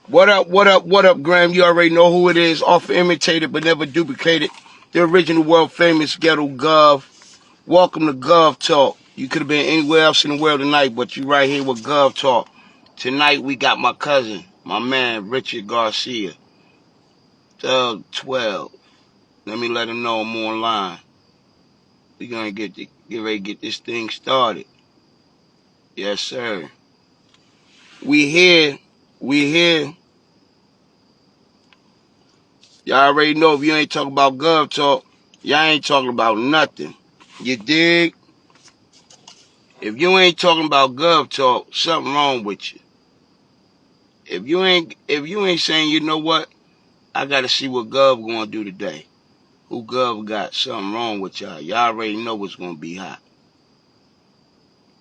What up, what up, what up, Graham? You already know who it is. Often imitated but never duplicated. The original world famous ghetto Gov. Welcome to Gov Talk. You could have been anywhere else in the world tonight, but you right here with Gov Talk. Tonight we got my cousin, my man, Richard Garcia. Thug 12. Let me let him know I'm online. We gonna get ready to get this thing started. Yes, sir. We here. We here. Y'all already know if you ain't talking about Gov Talk, y'all ain't talking about nothing. You dig? If you ain't talking about Gov Talk, something wrong with you. If you ain't saying, you know what, I gotta see what Gov gonna do today. Who Gov got? Something wrong with y'all. Y'all already know what's gonna be hot.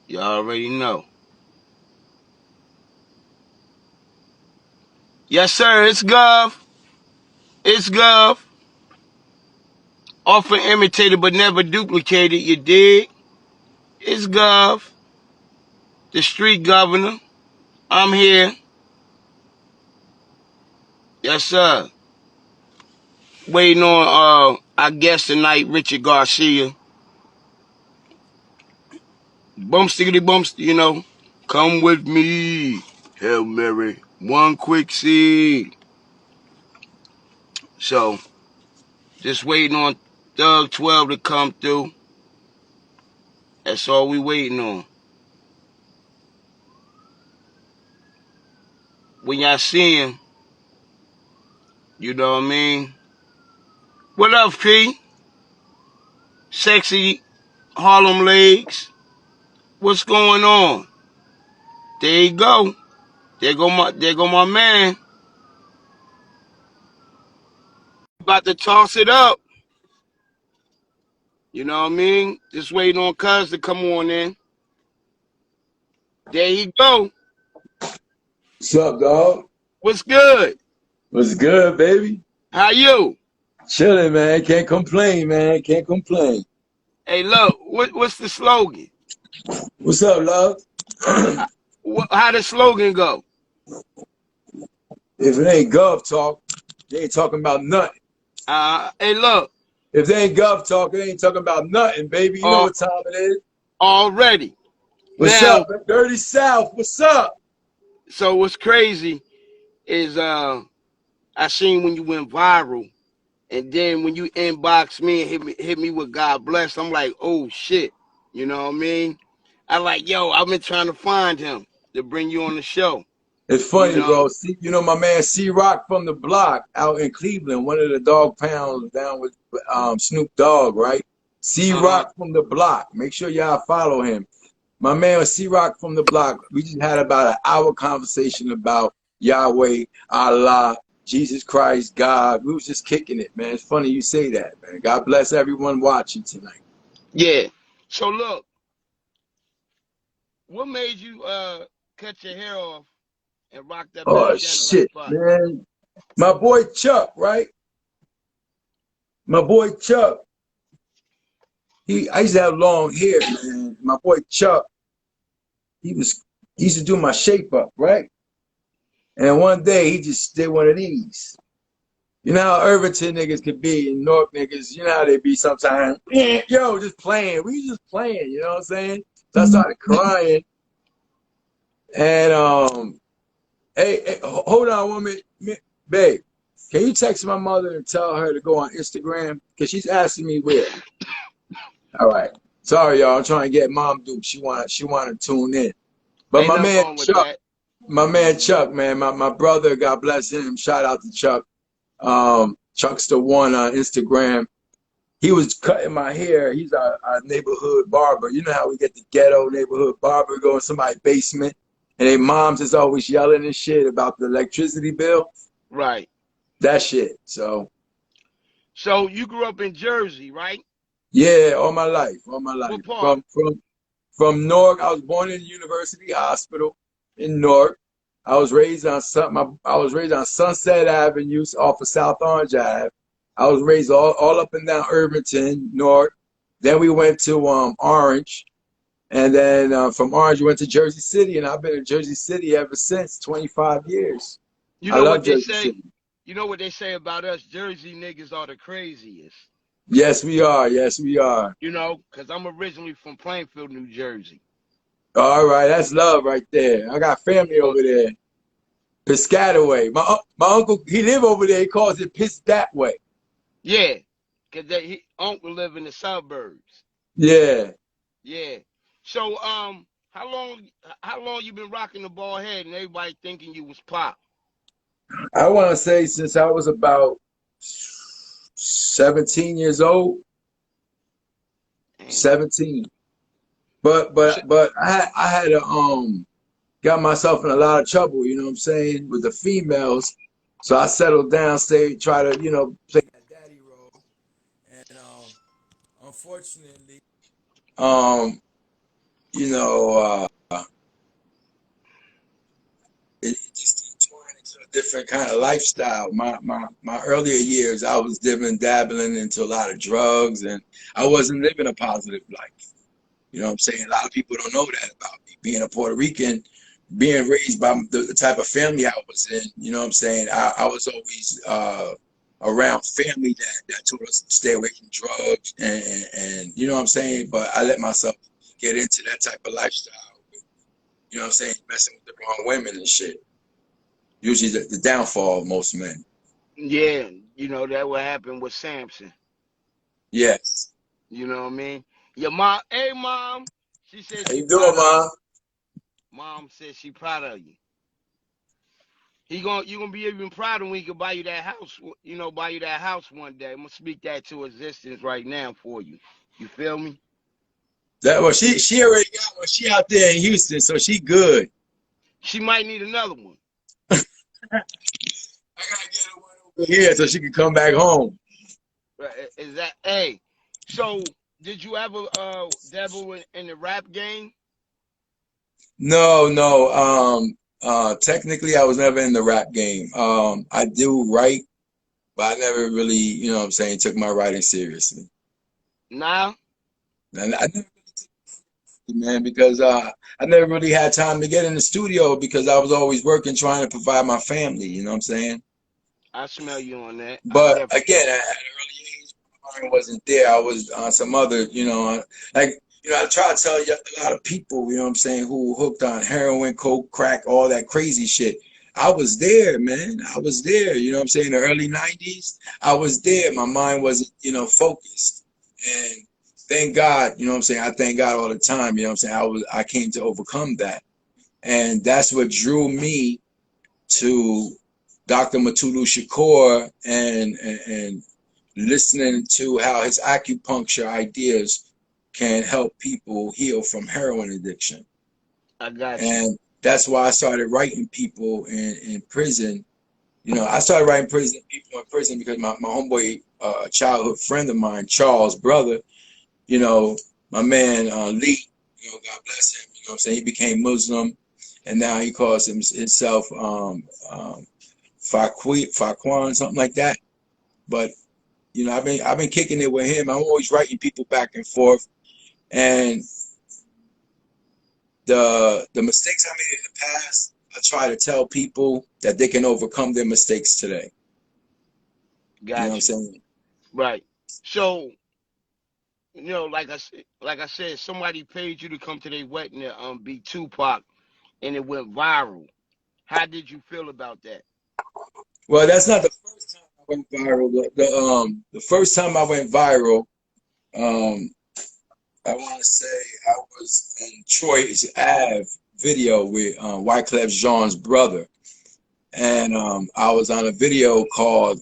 Y'all already know. Yes, sir, it's Gov. It's Gov. Often imitated but never duplicated, you dig? It's Gov. The street governor. I'm here. Yes, sir. Waiting on our guest tonight, Richard Garcia. Bumstickety bumst, you know. Come with me. Hail Mary. One quick seed. So, just waiting on Thug 12 to come through. That's all we waiting on. When y'all see him, you know what I mean? What up, P? Sexy Harlem legs. What's going on? There you go. There go my man. About to toss it up. You know what I mean? Just waiting on Cuz to come on in. There you go. What's up, dog? What's good? What's good, baby? How you? Chilling, man. Can't complain, man. Can't complain. Hey, look, what's the slogan? What's up, love? How the slogan go? If it ain't Gov Talk, they ain't talking about nothing. Hey, look, If they ain't Gov Talk, they ain't talking about nothing, baby. You know uh, what time it is. already. What's Now, up, Dirty South? What's up? so what's crazy is I seen when you went viral, and then when you inbox me and hit me with God bless, I'm like, oh shit. You know what I mean? I like, yo, I've been trying to find him to bring you on the show. It's You funny, know? bro. See, you know my man C-Rock from the block out in Cleveland, one of the dog pounds down with Snoop Dogg, right? Uh-huh. C-Rock from the block. Make sure y'all follow him. My man C-Rock from the block, we just had about an hour conversation about Yahweh, Allah, Jesus Christ, God. We was just kicking it, man. It's funny you say that, man. God bless everyone watching tonight. Yeah. So look, what made you cut your hair off and rock that Oh, bandana like shit, Spot? man. My boy Chuck, right? My boy Chuck, I used to have long hair, man. My boy Chuck, he used to do my shape up, right? And one day he just did one of these. You know how Irvington niggas could be and North niggas, you know how they be sometimes. Yo, just playing. We just playing, you know what I'm saying? So I started crying. And hey, hold on one minute. Babe, can you text my mother and tell her to go on Instagram? Because she's asking me where. All right. Sorry, y'all. I'm trying to get Mom Duke. She want to tune in. But Ain't nothing wrong with that. My man Chuck, man, my brother, God bless him. Shout out to Chuck. Chuck's the one on Instagram. He was cutting my hair. He's our neighborhood barber. You know how we get the ghetto neighborhood barber go in somebody's basement, and their moms is always yelling and shit about the electricity bill. Right. That shit. So So you grew up in Jersey, right? yeah, all my life, all my life. What part? From Newark. I was born in the University Hospital in Newark. I was raised on Sunset Avenue off of South Orange Ave. I was raised all up and down Irvington, Newark. Then we went to Orange. And then from Orange, we went to Jersey City. And I've been in Jersey City ever since, 25 years. You I know what love they Jersey say? City. You know what they say about us? Jersey niggas are the craziest. Yes, we are. Yes, we are. You know, because I'm originally from Plainfield, New Jersey. All right, that's love right there. I got family So, over there. Piscataway. My uncle, he live over there. He calls it Piss that way. yeah, because uncle live in the suburbs. Yeah. Yeah. So, how long you been rocking the bald head and everybody thinking you was Pop? I want to say since I was about 17 years old, Damn. 17. So, But I had to got myself in a lot of trouble, you know what I'm saying, with the females. So I settled down, try to, play that daddy role. And unfortunately, um, you know, it just turned into a different kind of lifestyle. My earlier years, I was dabbling into a lot of drugs, and I wasn't living a positive life. You know what I'm saying? A lot of people don't know that about me. Being a Puerto Rican, being raised by the type of family I was in, you know what I'm saying? I was always around family that told us to stay away from drugs and you know what I'm saying? But I let myself get into that type of lifestyle. You know what I'm saying? Messing with the wrong women and shit. Usually the downfall of most men. yeah, you know that what happened with Samson. Yes. You know what I mean? Your mom, hey mom, she said How she you doing, proud of you. Mom? Mom said she proud of you. You gonna be even prouder when he can buy you that house. You know, buy you that house one day. I'm gonna speak that to existence right now for you. You feel me? That well, she already got one. She out there in Houston, so she good. She might need another one. I gotta get her one over here so she can come back home. Is that hey? So did you ever dabble in the rap game? No, no. Technically, I was never in the rap game. I do write, but I never really, you know what I'm saying, took my writing seriously. Nah, And I never really took it, man, because I never really had time to get in the studio because I was always working, trying to provide my family. You know what I'm saying? I smell you on that. I But definitely. again, at an early age, my mind wasn't there. I was on some other, like, I try to tell you a lot of people, you know what I'm saying, who hooked on heroin, coke, crack, all that crazy shit. I was there, man. I was there, you know what I'm saying, in the early 90s. I was there. My mind wasn't, focused. And thank God, you know what I'm saying, I thank God all the time, you know what I'm saying, I came to overcome that. And that's what drew me to Dr. Matulu Shakur and listening to how his acupuncture ideas can help people heal from heroin addiction. I got you. And that's why I started writing people in prison. I started writing people in prison because my homeboy, childhood friend of mine, Charles' brother, you know, my man Lee, God bless him, you know what I'm saying? He became Muslim and now he calls himself Faquan, something like that. But I've been kicking it with him. I'm always writing people back and forth, and the mistakes I made in the past, I try to tell people that they can overcome their mistakes today. You know what I'm Got you. saying? Right. So like I said, somebody paid you to come to their wedding to be Tupac, and it went viral. How did you feel about that? Well, that's not the first time I went viral. The first time I went viral, um, I want to say I was in Troy's Ave video with Wyclef Jean's brother. And I was in a video called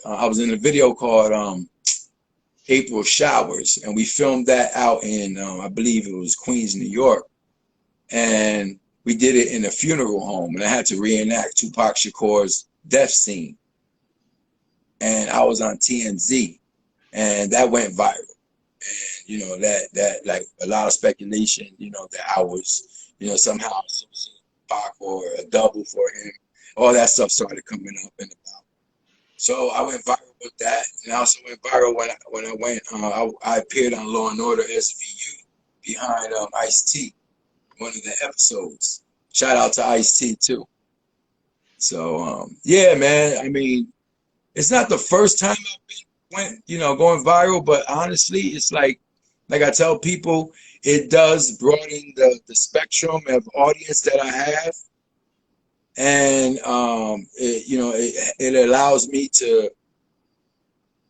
April Showers, and we filmed that out in I believe it was Queens, New York, and we did it in a funeral home, and I had to reenact Tupac Shakur's death scene, and I was on TMZ, and that went viral, and that like a lot of speculation, that I was, somehow associated with Tupac or a double for him, all that stuff started coming up and about. So I went viral with that, and I also went viral when I went. I appeared on Law and Order SVU behind Ice T, one of the episodes. Shout out to Ice T too. So yeah, man. I mean, it's not the first time went, going viral, but honestly, it's like I tell people, it does broaden the spectrum of audience that I have, and it allows me to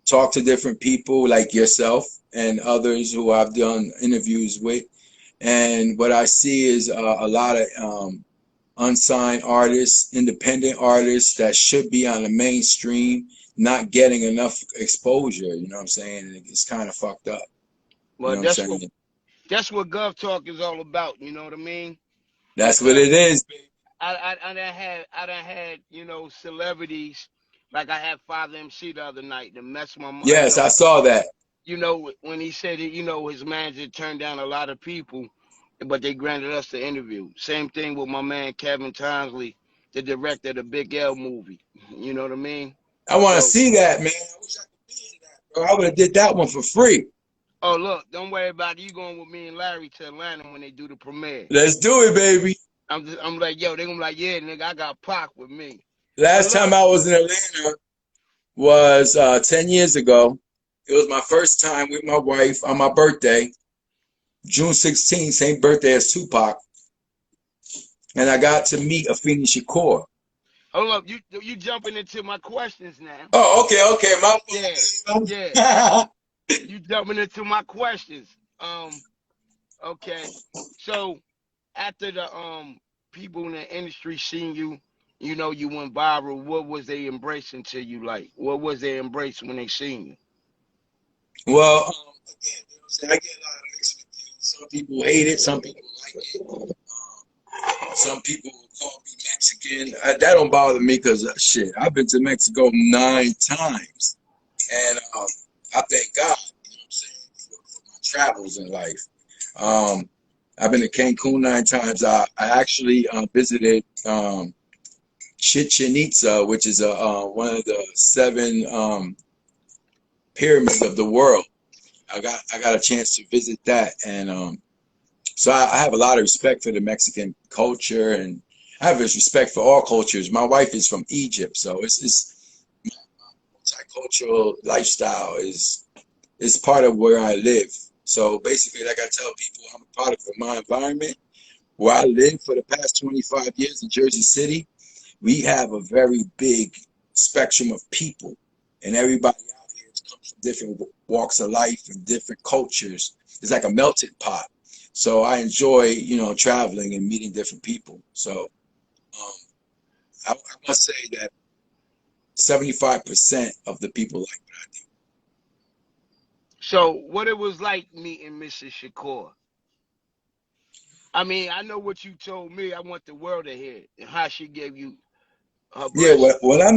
talk to different people like yourself and others who I've done interviews with. And what I see is a lot of unsigned artists, independent artists that should be on the mainstream, not getting enough exposure. You know what I'm saying? It's kind of fucked up. You Well, know what I'm saying? that's what Gov Talk is all about. You know what I mean? That's what Because it is, baby. I done had celebrities like I had Father MC the other night to mess my Yes, I saw that. when he said it, his manager turned down a lot of people, but they granted us the interview. Same thing with my man Kevin Townsley, the director of the Big L movie. You know what I mean? I want to So, see that, man. I wish I could be in that, bro. I would have did that one for free. oh look, don't worry about it. You going with me and Larry to Atlanta when they do the premiere. Let's do it, baby. I'm like, yo, they gonna be like, yeah, nigga, I got Pac with me. But Last time look, I was in Atlanta was 10 years ago. It was my first time with my wife on my birthday, June 16th, same birthday as Tupac. And I got to meet Afeni Shakur. hold up, you jumping into my questions now. Oh, okay. My Yeah, yeah. fault. You jumping into my questions. Okay. So after the people in the industry seen you, you went viral. What was they embracing to you like? What was they embracing when they seen you? Well, again, you know what I'm saying? I get a lot of mixed reviews. Some people hate it, some people like it. Some people call me Mexican. That don't bother me because shit, I've been to Mexico 9 times, and I thank God. You know what I'm saying for my travels in life. Um, I've been to Cancun 9 times. I actually visited Chichen Itza, which is one of the seven pyramids of the world. I got a chance to visit that, and so I have a lot of respect for the Mexican culture, and I have this respect for all cultures. My wife is from Egypt, so it's my multicultural lifestyle is part of where I live. So basically, like I tell people, I'm a product of my environment. Where I live for the past 25 years in Jersey City, we have a very big spectrum of people, and everybody out here comes from different walks of life and different cultures. It's like a melting pot. So I enjoy, traveling and meeting different people. So um, I must say that 75% of the people like what I do. So what it was like meeting Mrs. Shakur? I mean, I know what you told me. I want the world to hear and how she gave you her Yeah, blessing. when I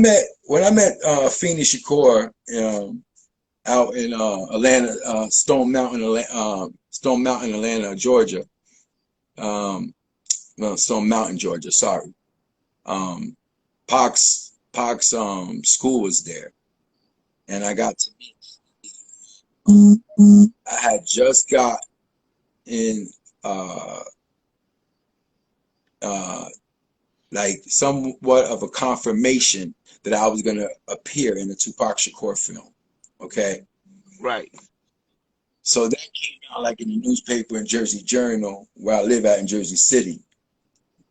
met Afeni Shakur out in Atlanta, Stone Mountain, Atlanta, Georgia. Um, well, Stone Mountain, Georgia. Sorry. Um, Pac's school was there, and I got to meet. I had just got in uh, like somewhat of a confirmation that I was going to appear in the Tupac Shakur film. Okay. Right. So that came out like in the newspaper in Jersey Journal, where I live at in Jersey City.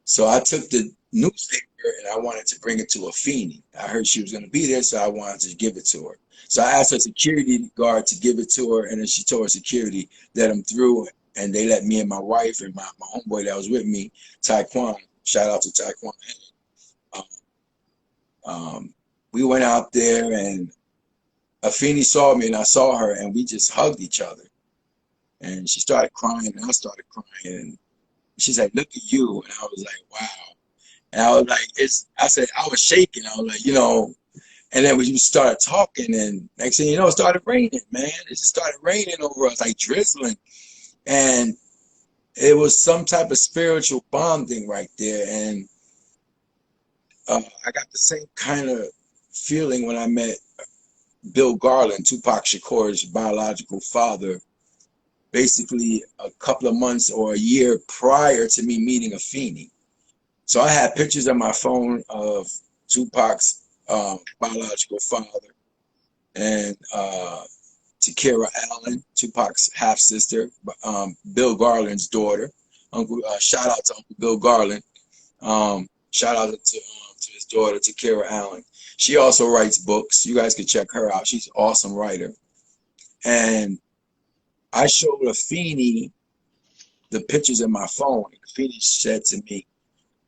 So I took the newspaper and I wanted to bring it to Afeni. I heard she was going to be there, so I wanted to give it to her. So I asked her security guard to give it to her, and then she told her security, let them through, and they let me and my wife and my homeboy that was with me, Taekwon, shout out to Taekwon. Um, we went out there, and Afeni saw me, and I saw her, and we just hugged each other. And she started crying, and I started crying. And she's like, look at you. And I was like, wow. And I was like, I said, I was shaking. I was like, and then we started talking, and next thing you know, it started raining, man. It just started raining over us, like drizzling. And it was some type of spiritual bonding right there. And I got the same kind of feeling when I met Bill Garland, Tupac Shakur's biological father, basically a couple of months or a year prior to me meeting Afeni. So I had pictures on my phone of Tupac's biological father, and Takira Allen, Tupac's half sister, Bill Garland's daughter. Shout out to Uncle Bill Garland. Shout out to his daughter, Takira Allen. She also writes books. You guys can check her out. She's an awesome writer. And I showed Afeni the pictures in my phone. Afeni said to me,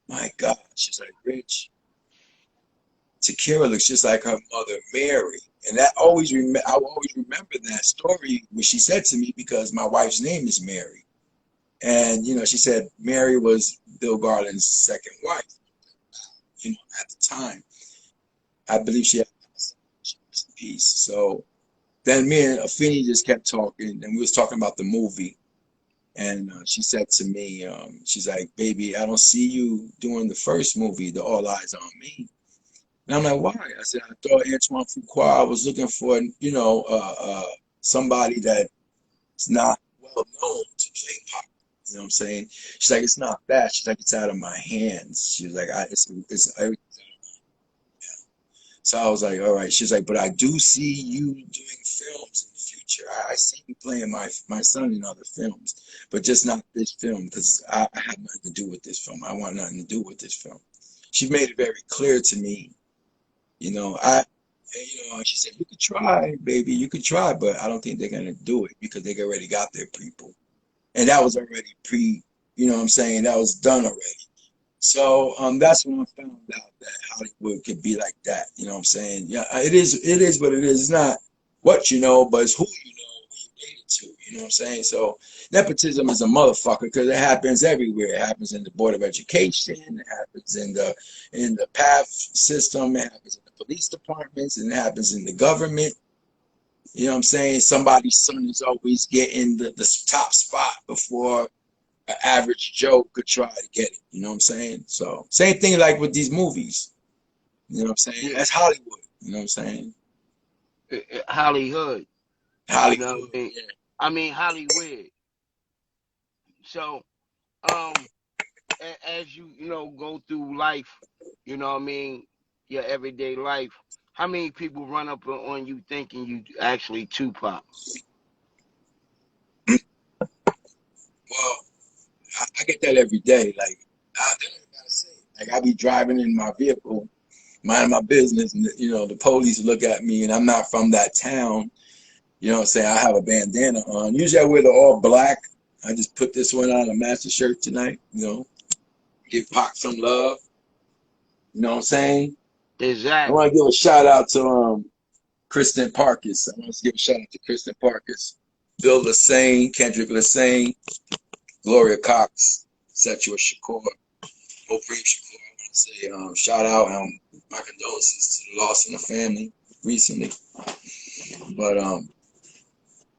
"My God," she's like, "Rich, Takira looks just like her mother, Mary." And that I will always remember that story when she said to me, because my wife's name is Mary. And, you know, she said Mary was Bill Garland's second wife. You know, at the time, I believe she had peace. So then me and Afeni just kept talking, and we was talking about the movie. And she said to me, she's like, "Baby, I don't see you doing the first movie, the All Eyes on Me." And I'm like, "Why?" I said, "I thought Antoine Fuqua was looking for, you know, somebody that's not well known to play pop." You know what I'm saying? She's like, "It's not bad." She's like, "It's out of my hands." She was like, it's everything. So I was like, "All right." She's like, "But I do see you doing films in the future. I see you playing my son in other films, but just not this film, because I have nothing to do with this film. I want nothing to do with this film." She made it very clear to me, you know. She said, "You could try, baby, you could try, but I don't think they're gonna do it because they already got their people." And that was already you know what I'm saying? That was done already. So that's when I found out that Hollywood could be like that. You know what I'm saying? Yeah, it is what it is. It's not what you know, but it's who you know, who you related to. You know what I'm saying? So nepotism is a motherfucker because it happens everywhere. It happens in the Board of Education. It happens in the PATH system. It happens in the police departments, and it happens in the government. You know what I'm saying? Somebody's son is always getting the top spot before an average Joe could try to get it. You know what I'm saying? So same thing like with these movies. You know what I'm saying? Yeah. That's Hollywood. You know what I'm saying? Hollywood. You know what Hollywood. I mean? Yeah. I mean Hollywood. So, as you know go through life, you know what I mean, your everyday life, how many people run up on you thinking you actually Tupac? Well, I get that every day. Like I gotta say, like I be driving in my vehicle, minding my business, and you know the police look at me, and I'm not from that town. You know what I'm saying? I have a bandana on. Usually I wear the all black. I just put this one on, a matching shirt tonight. You know, give Pac some love. You know what I'm saying? I want Exactly. to give a shout out to Kristen Parkes. I want to give a shout out to Kristen Parkes, Bill Lassane, Kendrick Lassane, Gloria Cox, Setua Shakur, Oprah Shakur. I want to say shout out, my condolences to the loss in the family recently. But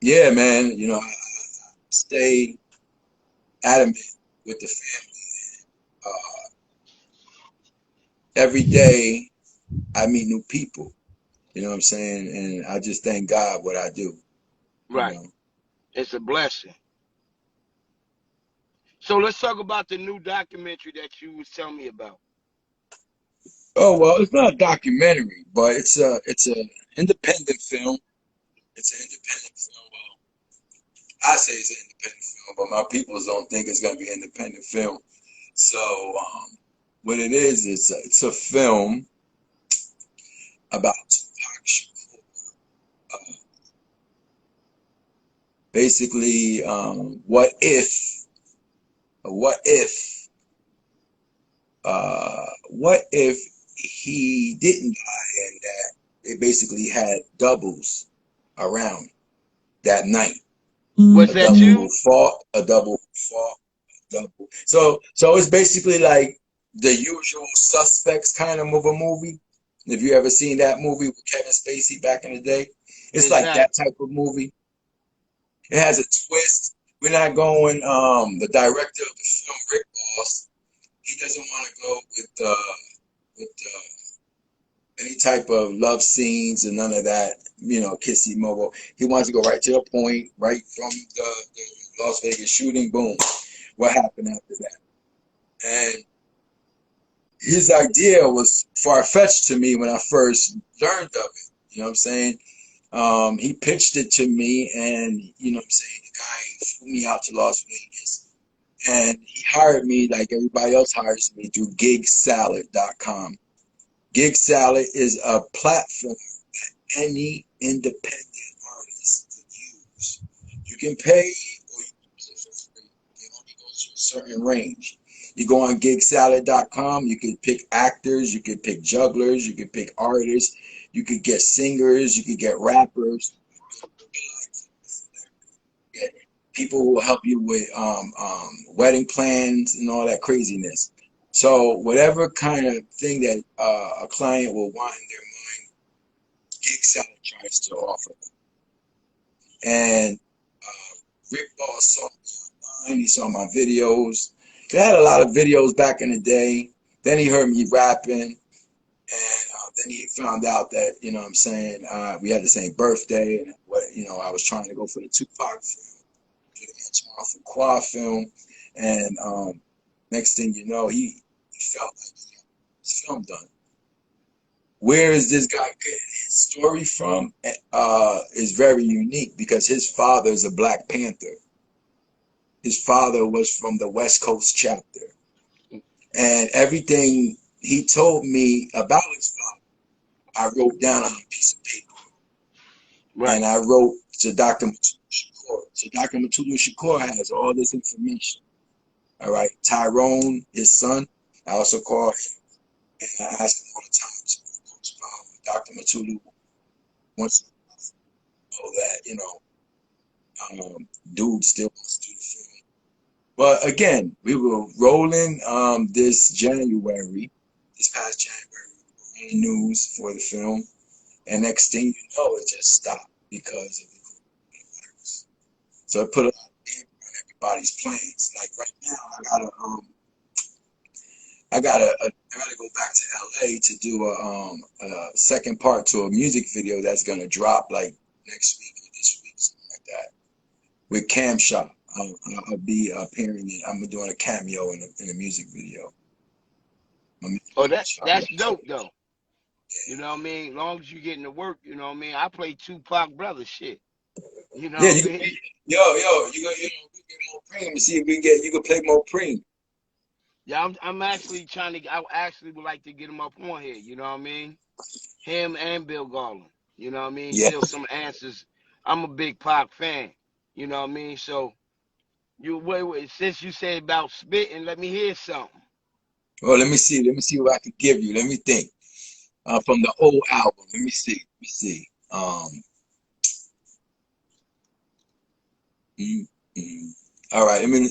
yeah, man, you know, I stay adamant with the family. Uh, every day I meet new people. You know what I'm saying? And I just thank God what I do. You Right. know. It's a blessing. So let's talk about the new documentary that you was telling me about. Oh well, it's not a documentary, but it's a independent film. It's an independent film. Well, I say it's an independent film, but my people don't think it's gonna be an independent film. So what it is, it's a film about Tupac Shakur. Uh, basically, what if he didn't die and that they basically had doubles around that night. Was A that double who you? fought, a double who fought, a double. So it's basically like the usual suspects kind of a movie. If you ever seen that movie with Kevin Spacey back in the day, it's like that Exactly. type of movie. It has a twist. We're not going. The director of the film, Rick Ross, he doesn't want to go with any type of love scenes and none of that, you know, kissy mobile. He wants to go right to the point, right from the Las Vegas shooting. Boom, what happened after that? And his idea was far-fetched to me when I first learned of it. You know what I'm saying? He pitched it to me, and you know what I'm saying, the guy flew me out to Las Vegas, and he hired me like everybody else hires me through gigsalad.com. Gig Salad is a platform that any independent artist could use. You can pay, or you can use it for free. It only goes to a certain range. You go on gigsalad.com, you can pick actors, you can pick jugglers, you can pick artists, you could get singers, you could get rappers, get people who will help you with wedding plans and all that craziness. So whatever kind of thing that a client will want in their mind, Gig Salad tries to offer them. And Rick Boss saw me online, he saw my videos. I had a lot of videos back in the day. Then he heard me rapping, and then he found out that, you know what I'm saying, we had the same birthday, and what, you know, I was trying to go for the Tupac film, for the Antoine Fuqua film, and next thing you know, he felt like he got his film done. Where is this guy getting his story from? Is very unique because his father is a Black Panther. His father was from the West Coast chapter. And everything he told me about his father, I wrote down on a piece of paper. Right. And I wrote to Dr. Mutulu Shakur. So Dr. Mutulu Shakur has all this information. All right. Tyrone, his son, I also call him, and I ask him all the time. So Dr. Mutulu wants to know that, you know, dude still wants to do the film. But again, we were rolling this past January, in the news for the film. And next thing you know, it just stopped because of the coronavirus. So it put a lot of damper on everybody's plans. Like right now, I gotta go back to LA to do a second part to a music video that's gonna drop like next week or this week, something like that. With Cam Shop, I'll be appearing in. I'm doing a cameo in a music video. Oh, that's dope though. You know what I mean? As long as you getting to work, you know what I mean? I play Tupac brother shit. You know Yeah, what I you mean? you gonna we get more cream and see if we can get you can play more cream. Yeah, I'm actually trying to. I actually would like to get him up on here. You know what I mean? Him and Bill Garland. You know what I mean? Yeah. Still some answers. I'm a big Pac fan. You know what I mean? So you wait, since you said about spitting, let me hear something. Well, let me see. Let me see what I can give you. Let me think. From the old album. Let me see. Let me see. Mm, mm. All right. I mean,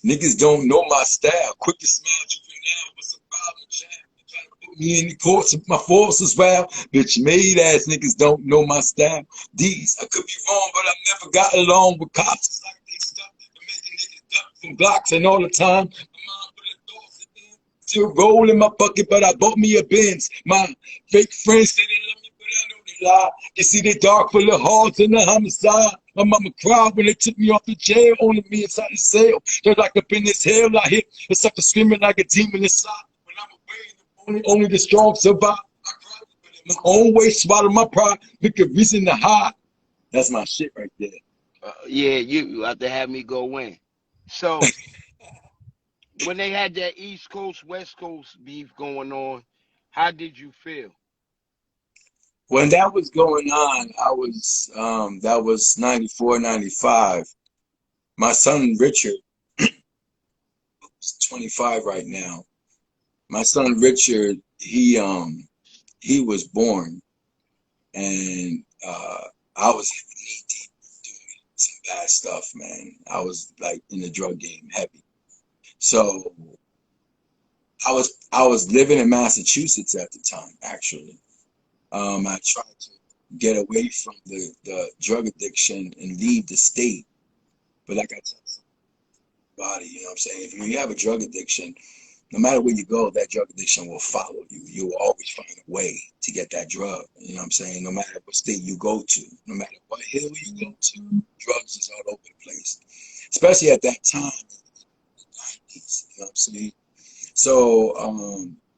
niggas don't know my style. Quick to smile, juvenile. What's the problem, child? Trying to put me in the courts of my force as well. Bitch, made ass niggas don't know my style. These, I could be wrong, but I never got along with cops. It's like they stuff that making niggas duck from blocks and all the time. Still roll in my bucket, but I bought me a Benz. My fake friends say they love me, but I know they lie. You see, they dark full of hearts and the homicide. My mama cried when they took me off the jail, only me inside the cell. Just like up in this hell, I hit the sucker screaming like a demon inside. When I'm away, only the strong survive. I cried, but in my own way, swallow my pride, make a reason to hide. That's my shit right there. Yeah, you have to have me go in. So when they had that East Coast West Coast beef going on, how did you feel? When that was going on, that was 94, 95. My son Richard, who's 25 right now. My son Richard, he was born, and I was knee deep doing some bad stuff, man. I was like in the drug game heavy. So I was living in Massachusetts at the time, actually. I tried to get away from the drug addiction and leave the state. But like I tell somebody, you know what I'm saying? If you have a drug addiction, no matter where you go, that drug addiction will follow you. You will always find a way to get that drug. You know what I'm saying? No matter what state you go to, no matter what hill you go to, drugs is all over the place. Especially at that time in the 90s, you know what I'm saying? So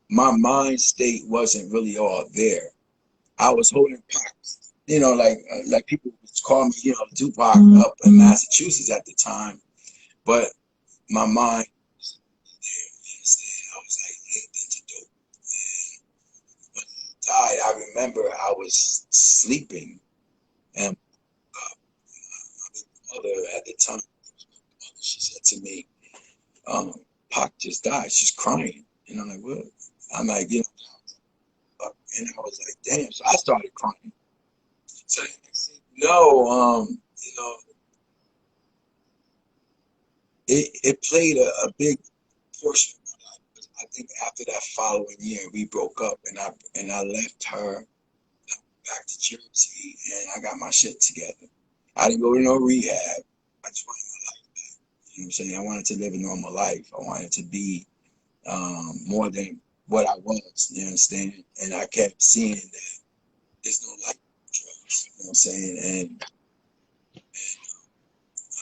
my mind state wasn't really all there. I was holding Pac's, you know, like people would call me, you know, Tupac up in Massachusetts at the time, but my mind was there. You understand? I was like linked into dope. And when he died, I remember I was sleeping, and my mother at the time, she said to me, Pac just died. She's crying. And I'm like, what? I'm like, you know, and I was like, damn. So I started crying. So no, you know, it played a big portion of my life. I think after that following year, we broke up, and I left her back to Jersey, and I got my shit together. I didn't go to no rehab. I just wanted my life back. You know what I'm saying? I wanted to live a normal life. I wanted to be more than what I was. You understand? And I kept seeing that there's no life in drugs. You know what I'm saying? And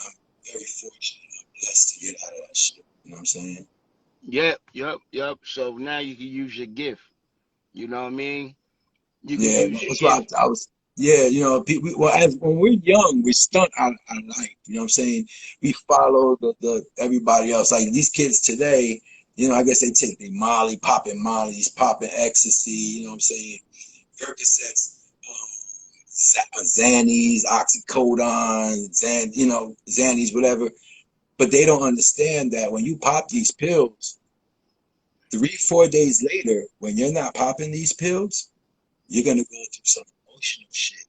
I'm very fortunate. I'm blessed to get out of that shit. You know what I'm saying? Yep. So now you can use your gift. You know what I mean? You can Yeah, use your that's why gift. I was. Yeah, you know, well, as when we're young, we stunt our life. You know what I'm saying? We follow the everybody else. Like these kids today, you know, I guess they take the Molly, popping Molly's, popping ecstasy. You know what I'm saying? Percocets, Xannies, oxycodone, you know, Xannies, whatever. But they don't understand that when you pop these pills, 3, 4 days later, when you're not popping these pills, you're gonna go through some emotional shit.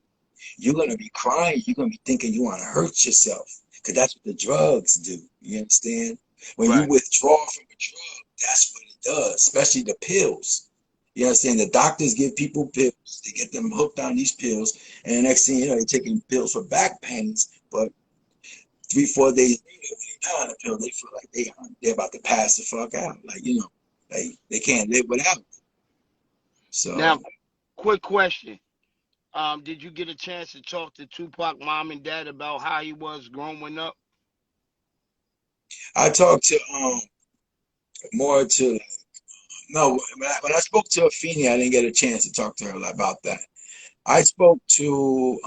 You're gonna be crying. You're gonna be thinking you want to hurt yourself because that's what the drugs do. You understand? When you Right. withdraw from a drug, that's what it does, especially the pills. You understand? The doctors give people pills. They get them hooked on these pills, and the next thing you know, they're taking pills for back pains. But 3, 4 days later, when they're on the pill, they feel like they're about to pass the fuck out. Like you know, like they can't live without it. Now, So quick question. Did you get a chance to talk to Tupac mom and dad about how he was growing up? I talked to more to no, when I spoke to Afeni, I didn't get a chance to talk to her about that. I spoke to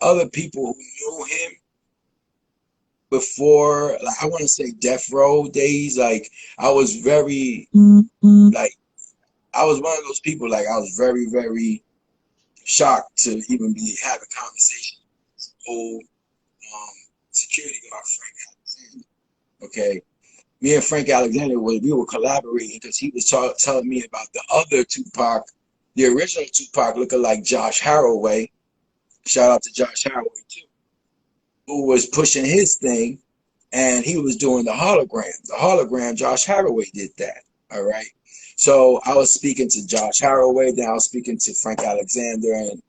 other people who knew him before, like I want to say Death Row days. Like I was very, like I was one of those people. Like I was very, very shocked to even be having conversations with this old security guard Frank Alexander. Okay, me and Frank Alexander we were collaborating because he was telling me about the other Tupac, the original Tupac looking like Josh Haraway. Shout out to Josh Haraway too, who was pushing his thing, and he was doing the hologram. The hologram, Josh Haraway did that. All right. So I was speaking to Josh Haraway, then I was speaking to Frank Alexander, and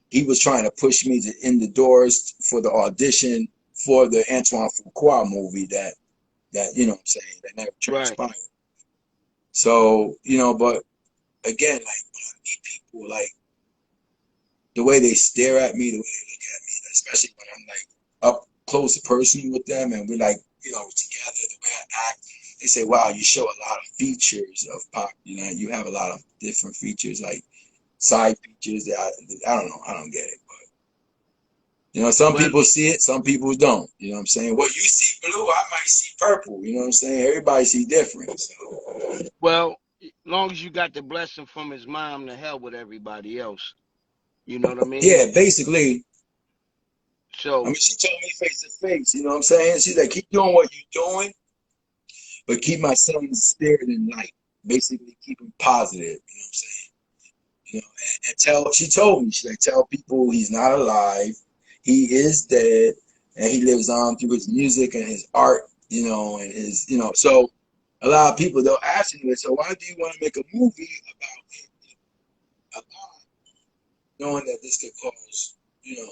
he was trying to push me to in the doors for the audition for the Antoine Fuqua movie that you know what I'm saying that never Right. transpired. So you know, but again, like when I meet people, like the way they stare at me, the way they look at me, especially when I'm like up close and personal with them, and we're like you know together, the way I act, they say, "Wow, you show a lot of features of Pop. You know, you have a lot of different features, like side features that I don't know, I don't get it, but." You know, some Well, people see it, some people don't. You know what I'm saying? Well, you see blue, I might see purple. You know what I'm saying? Everybody see different. So. well, long as you got the blessing from his mom to hell with everybody else. You know what I mean? Yeah, basically, I So, mean, she told me face to face. You know what I'm saying? She's like, keep doing what you're doing, but keep my son's spirit in light. Basically, keep him positive. You know what I'm saying? You know, and tell. She told me, she like, tell people he's not alive. He is dead, and he lives on through his music and his art. You know, and his, you know, so a lot of people they'll ask me, so why do you want to make a movie about him alive, knowing that this could cause, you know?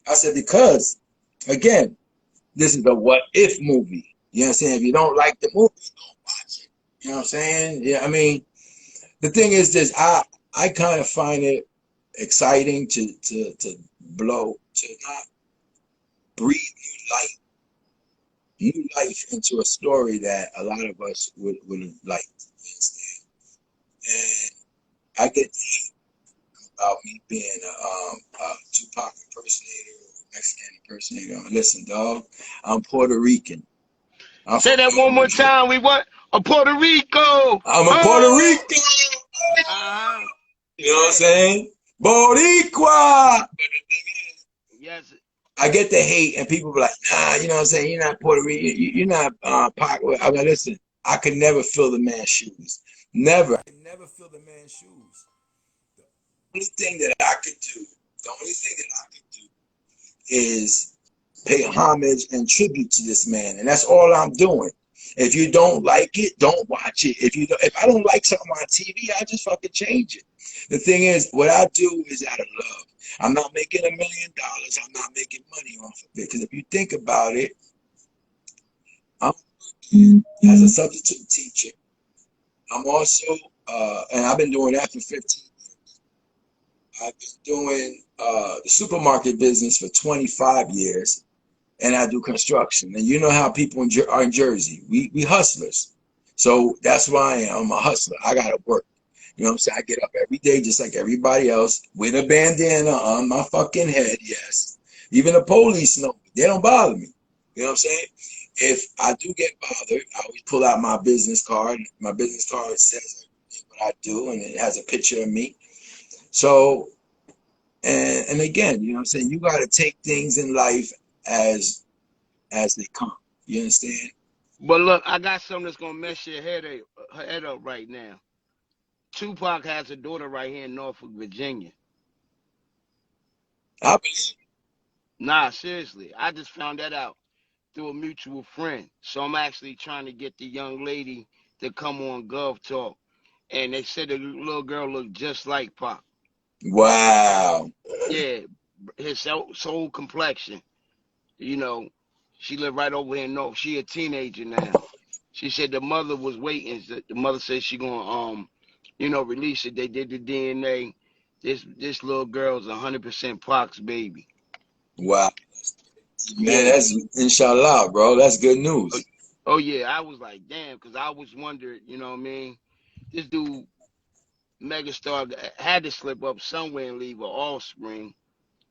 I said because, again, this is a what if movie. You know what I'm saying? If you don't like the movie, don't watch it. You know what I'm saying? Yeah, I mean, the thing is this: I kind of find it exciting to blow to not breathe new life into a story that a lot of us would have liked. You understand? and I get the hate about me being a Tupac impersonator or Mexican impersonator. Listen, dog, I'm Puerto Rican. I'm Say from that one more Georgia. time. We what? A Puerto Rico. I'm a Puerto Oh. Rican. Uh-huh. You know what I'm Yeah. saying? Boricua. But the thing is, Yes. I get the hate, and people be like, nah, you know what I'm saying? You're not Puerto Rican. You're not Pac. I'm like, listen, I could never fill the man's shoes. Never. I could never fill the man's shoes. The only thing that I could do, the only thing that I could do is pay homage and tribute to this man, and that's all I'm doing. If you don't like it, don't watch it. If I don't like something on TV, I just fucking change it. The thing is, what I do is out of love. I'm not making $1 million. I'm not making money off of it. Because if you think about it, I'm working as a substitute teacher. I'm also, and I've been doing that for 15 years. I've been doing the supermarket business for 25 years. And I do construction. And you know how people are in Jersey. We hustlers. So that's why I am. I'm a hustler. I got to work. You know what I'm saying? I get up every day just like everybody else with a bandana on my fucking head, yes. Even the police know me. They don't bother me. You know what I'm saying? If I do get bothered, I always pull out my business card. My business card says what I do, and it has a picture of me. So, and again, you know what I'm saying? You got to take things in life as they come. You understand? But look, I got something that's gonna mess your head up right now. Tupac has a daughter right here in Norfolk, Virginia. I believe. Nah, seriously. I just found that out through a mutual friend. So I'm actually trying to get the young lady to come on Gov Talk. And they said the little girl looked just like Pop. Wow. Yeah, his soul complexion. You know, she lived right over here in Norfolk. She a teenager now. She said the mother was waiting. The mother said she gonna release it. They did the DNA. This little girl's 100% Pac's baby. Wow. Man, Yeah. that's inshallah, bro. That's good Oh, news. oh yeah. I was like, damn, because I was wondering. You know what I mean? This dude, megastar, had to slip up somewhere and leave an offspring.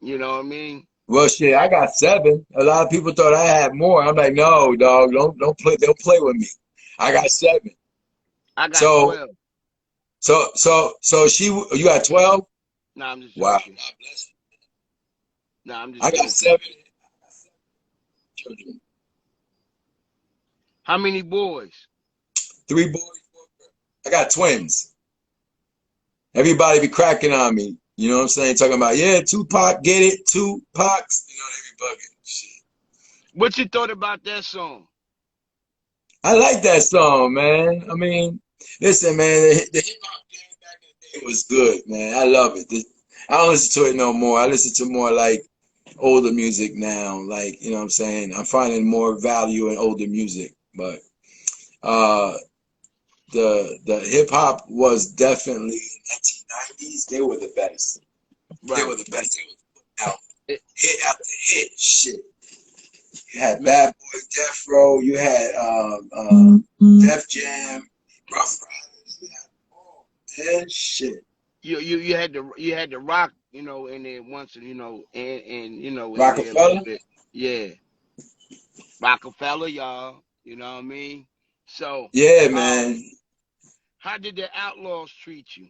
You know what I mean? Well, shit, I got 7. A lot of people thought I had more. I'm like, no, dog, don't play with me. I got 7. I got So, 12. you got 12? Nah, I'm just Wow. joking. God bless Nah, I'm you. just I got joking. 7 children. How many boys? 3 boys, 4 girls. I got twins. Everybody be cracking on me. You know what I'm saying? Talking about, yeah, Tupac, get it, Tupacs. You know, they be bugging. Shit. What you thought about that song? I like that song, man. I mean, listen, man, the hip hop game back in the day was good, man. I love it. I don't listen to it no more. I listen to more like older music now. Like, you know what I'm saying? I'm finding more value in older music. But uh the hip hop was definitely in 1990s. They were the best. They were Right. the best. They were out It, hit after hit. Shit. You had Bad Boy, Death Row. You had Def Jam, Rough Riders. You had all that shit. you had the rock, in there once, in there a little Rockefeller. bit. Yeah, Rockefeller, y'all. You know what I mean? So, Yeah, um, man. how did the Outlaws treat you?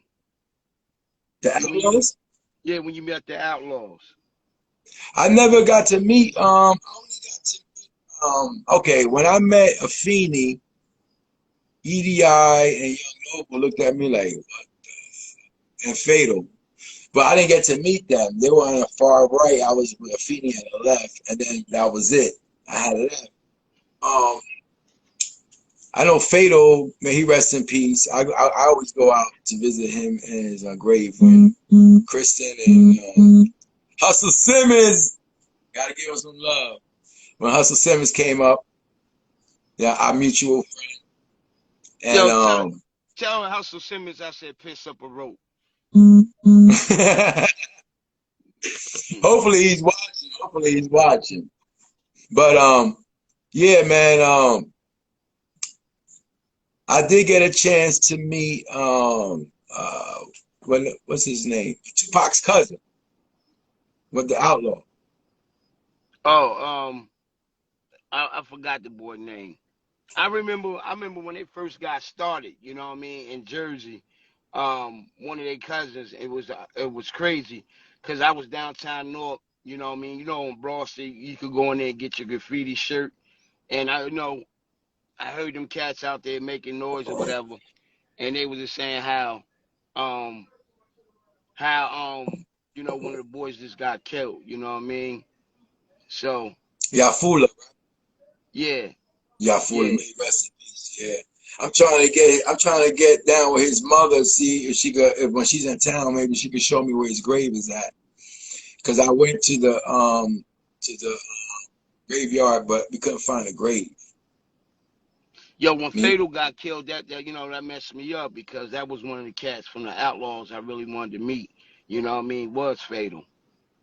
The When you Outlaws. when you met the Outlaws? I never got to meet. I only got to meet. Okay, when I met Afeni, EDI, and Young Noble looked at me like, what? And Fatal. But I didn't get to meet them. They were on the far right. I was with Afeni on the left, and then that was it. I had left. Um, I know Fatal, may he rest in peace. I always go out to visit him in his grave when Kristen and Hustle Simmons, gotta give him some love. When Hustle Simmons came up, yeah, our mutual friend, and Yo, tell Hustle Simmons I said piss up a rope. hopefully he's watching. Hopefully he's watching. But yeah, man, I did get a chance to meet what's his name? Tupac's cousin. With the Outlaw. Oh, I forgot the boy name. I remember when they first got started, you know what I mean, in Jersey. One of their cousins, it was crazy because I was downtown North, you know what I mean. You know, on Broad Street, you could go in there and get your graffiti shirt, and I heard them cats out there making noise or whatever, and they was just saying um, one of the boys just got killed, you know what I mean. So Yafula. yeah, Yafula, yeah. may rest in peace. Yeah. I'm trying to get down with his mother, see if she could, if when she's in town, maybe she could show me where his grave is at. Cause I went to the graveyard, but we couldn't find a grave. Yo, when Fatal got killed, that messed me up because that was one of the cats from the Outlaws I really wanted to meet. You know what I mean? Was Fatal.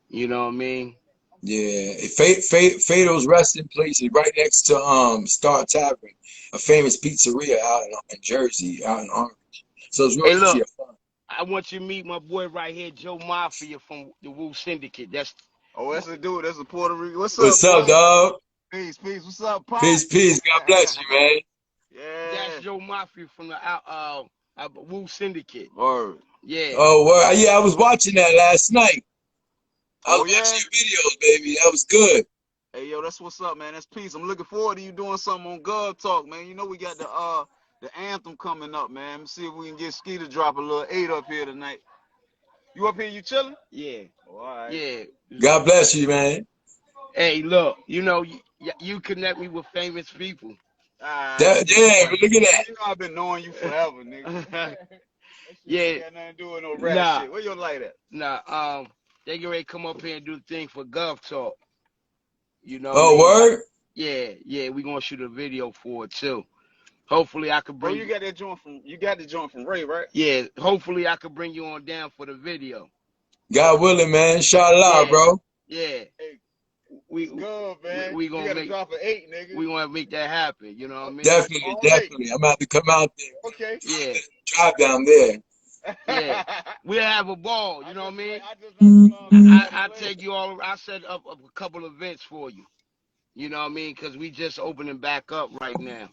You know what I mean? Yeah, Fatal's resting place is right next to Star Tavern, a famous pizzeria out in Jersey, out in Orange. So it's real Hey, easy look, to find. I want you to meet my boy right here, Joe Mafia from the Wu Syndicate. That's a dude. That's a Puerto Rican. What's up, What's up, boy? dog? Peace, peace. What's up, Pop? Peace, peace. God bless you, man. That's Yeah. Joe Mafia from the Wu Syndicate. Word. Yeah. Oh, well, yeah, I was watching that last night. I was Oh, yeah? watching your videos, baby. That was good. Hey, yo, that's what's up, man. That's peace. I'm looking forward to you doing something on Gov Talk, man. You know we got the anthem coming up, man. Let's see if we can get Ski to drop a little 8 up here tonight. You up here? You chilling? Yeah. Oh, all right. Yeah. God bless you, man. Hey, look, you connect me with famous people. Yeah, look at that. You know I've been knowing you forever, nigga. Yeah. Ain't got nothing to do with no rap shit. Where your light at? Nah, they get ready to come up here and do the thing for Gov Talk. You know what I Oh, mean? word? Yeah, we gonna shoot a video for it too. Hopefully I could bring you got that joint from Ray, right? Yeah, hopefully I could bring you on down for the video. God willing, man. Inshallah, bro. Yeah. Hey, we good, man. We gonna you gotta drop an 8, nigga. We gonna make that happen, you know what I mean? Definitely. I'm about to come out there. Okay. Yeah. Drive down there. Yeah. We'll have a ball, you know what I mean? I take you all. I set up a couple events for you. You know what I mean? Because we just opening back up right now.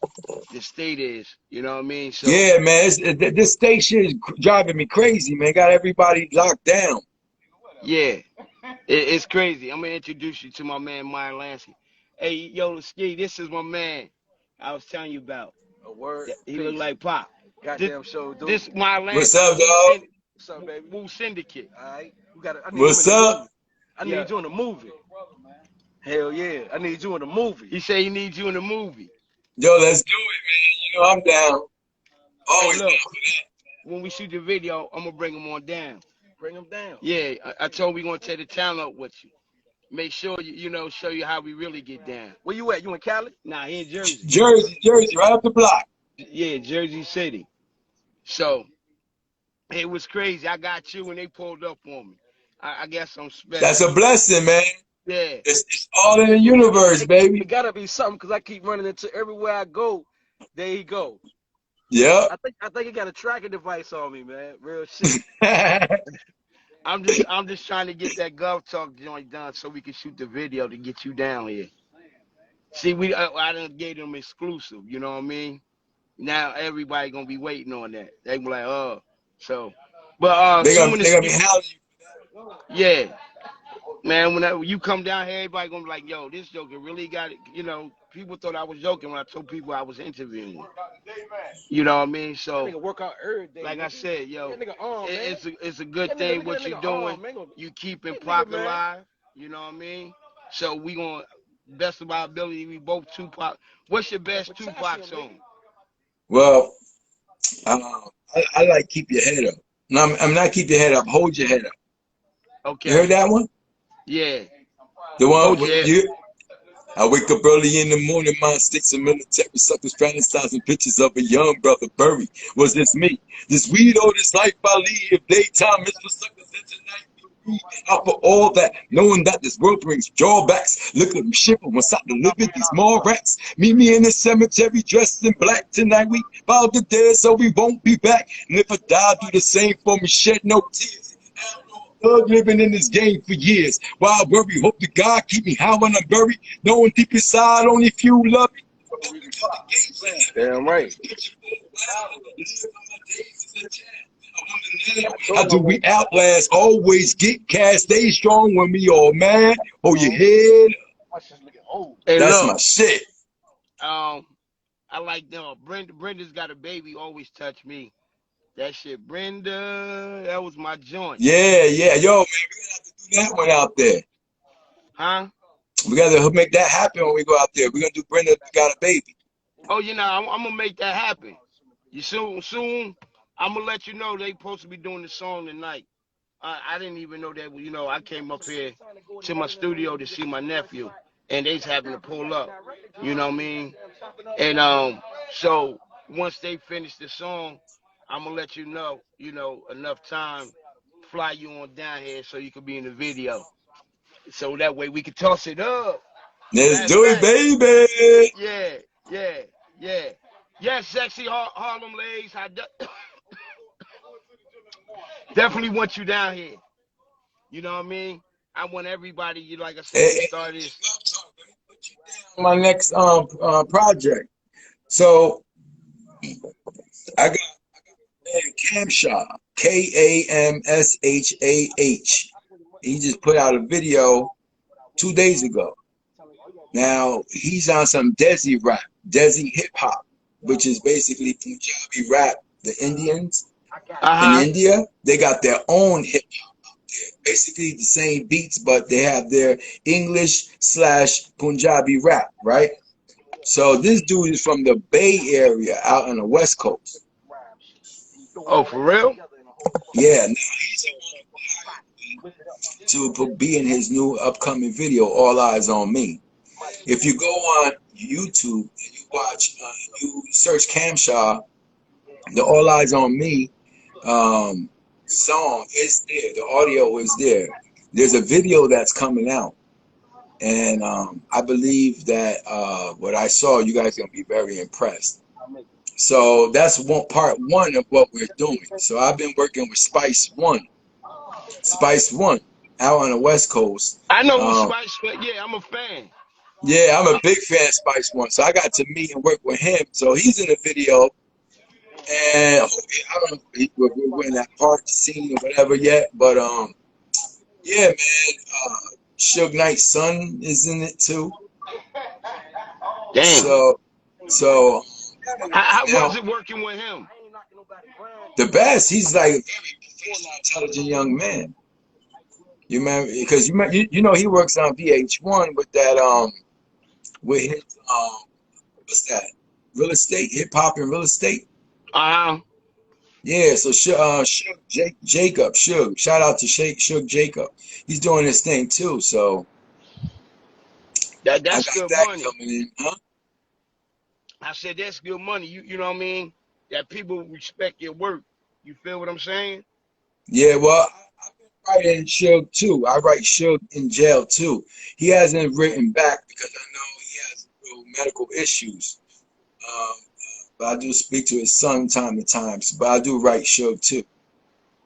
The state is, you know what I mean? So yeah, man. This station is driving me crazy, man. Got everybody locked down. Yeah, it's crazy. I'm gonna introduce you to my man Meyer Lansky. Hey, yo, Ski, this is my man. I was telling you about. A word. He look like Pop. Goddamn show, dude. This Meyer Lansky. What's up, dog? What's up, baby? Wu Syndicate. All right. I need What's you in the up? movie. I need you in the movie. Hell yeah. I need you in the movie. He said he needs you in the movie. Yo, let's do it, man. You know I'm down. Always Hey, look, down for that. when we shoot the video, I'm gonna bring him on down. Bring him down. Yeah, I told him we gonna take the town up with you. Make sure show you how we really get down. Where you at? You in Cali? Nah, he in Jersey. Jersey, right up the block. Yeah, Jersey City. So it was crazy. I got you and they pulled up on me. I guess I'm special. That's a blessing, man. Yeah. It's all in the universe, baby. It gotta be something because I keep running into everywhere I go. There he go. Yeah. I think he got a tracking device on me, man. Real shit. I'm just trying to get that Gov Talk joint done so we can shoot the video to get you down here. See, I done gave them exclusive, you know what I mean? Now everybody gonna be waiting on that. They be like, oh, so, but they gonna be hounding you. Yeah, man. When you come down here, everybody gonna be like, yo, this joker really got it. You know, people thought I was joking when I told people I was interviewing. You know what I mean? So, nigga work out every day, like I said, yo, it's a good That thing nigga- what that you nigga doing. arm, You keeping That nigga, Pac man. alive. You know what I mean? So we gonna best of our ability. We both Tupac. What's your best Tupac song? Well, I like keep your head up. No, I'm not keep your head up. Hold your head up. Okay. You heard that one? Yeah. The one Hold with your head. you. I wake up early in the morning, mind sticks and military suckers fantasizing pictures of a young brother buried. Was this me? This weed or this life I lead? If daytime is for suckers, then tonight Out for all that, knowing that this world brings drawbacks. Look at me shipping once I deliver these more rats. Meet me in the cemetery dressed in black tonight. We bow the dead so we won't be back. And if I die, do the same for me, shed no tears. Thug living in this game for years. Why worry? Hope to God keep me high when I'm buried. Knowing deep inside only few love me. Damn right. How do we Outlaws always get cast? Stay strong when we all mad. Hold your head. Hey, That's look, my shit. I like them. Brenda's got a baby. Always touch me. That shit, Brenda. That was my joint. Yeah, yeah. Yo, man, we gotta have to do that one out there. Huh? We gotta make that happen when we go out there. We're gonna do Brenda Got a Baby. Oh, I'm gonna make that happen. You soon. I'm gonna let you know they supposed to be doing the song tonight. I didn't even know that. I came up here to my studio to see my nephew, and they's having to pull up. You know what I mean? And so once they finish the song, I'm gonna let you know. Enough time, fly you on down here so you can be in the video. So that way we can toss it up. Let's Matter of do it, fact, baby. yeah, yeah, yeah. Yeah, sexy Harlem ladies. Definitely want you down here. You know what I mean? I want everybody, like I said, Hey, we hey, started this. my next project. So I got Kamshah, Kamshah. He just put out a video 2 days ago. Now he's on some Desi rap, Desi hip hop, which is basically Punjabi rap. The Indians in Uh-huh. India, they got their own hip hop. Basically the same beats, but they have their English/Punjabi rap, right? So this dude is from the Bay Area out on the West Coast. Oh, for real? Yeah, now he's to be in his new upcoming video, All Eyes on Me. If you go on YouTube and you watch, you search Kamshah, the All Eyes on Me song is there. The audio is there. There's a video that's coming out. And I believe that what I saw, you guys are going to be very impressed. So that's part one of what we're doing. So I've been working with Spice One, out on the West Coast. I know who Spice, yeah, I'm a fan. Yeah, I'm a big fan of Spice One. So I got to meet and work with him. So he's in the video. And I don't know if we're in that part scene or whatever yet. But yeah, man. Suge Knight's son is in it too. Damn. So How now was it working with him? the best. He's like a very intelligent young man. You remember because you know he works on VH1 with that with his what's that, real estate, hip hop and real estate. Uh-huh. Yeah, so Jacob, shout out to Suge Jacob. He's doing his thing too. So I That's got good that money. coming in, huh? I said that's good money. You know what I mean? That people respect your work. You feel what I'm saying? Yeah, well, I've been writing Suge too. I write Suge in jail too. He hasn't written back because I know he has real medical issues. Um, but I do speak to his son time to time. But I do write Suge too.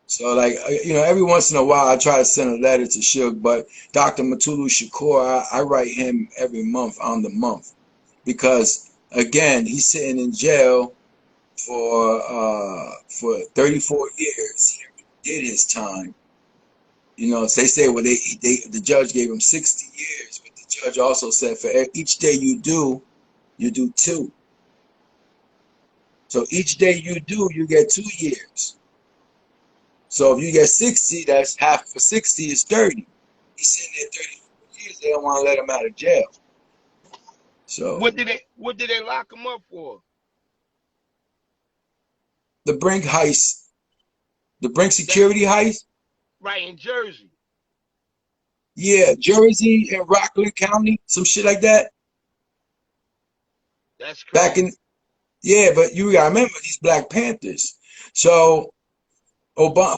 So like every once in a while I try to send a letter to Suge, but Dr. Matulu Shakur, I write him every month on the month because again he's sitting in jail for 34 years. He did his time. So they say the judge gave him 60 years, but the judge also said for each day you do 2. So each day you do, you get 2 years. So if you get 60, that's half for 60 is 30. He's sitting there 34 years. They don't want to let him out of jail. So What did they lock him up for? the Brink heist, the Brink security heist. Right, in Jersey. Yeah, Jersey and Rockland County, some shit like that. That's Back crazy. in, yeah, but you gotta remember these Black Panthers. So Obama,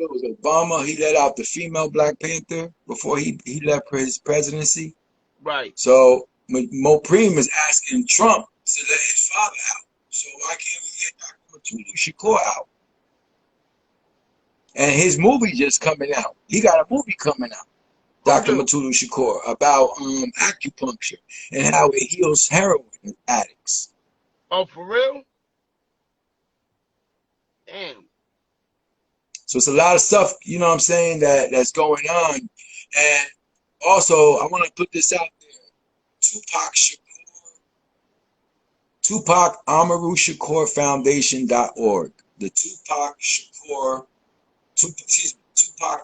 it was Obama. He let out the female Black Panther before he left for his presidency. Right. So Mopreme is asking Trump to let his father out. So why can't we get Dr. Mutulu Shakur out? And his movie just coming out. He got a movie coming out, Dr. Mutulu Shakur, about acupuncture and how it heals heroin addicts. Oh, for real? Damn. So it's a lot of stuff, you know what I'm saying, that's going on. And also, I want to put this out there. Tupac Amaru Shakur Foundation.org. The Tupac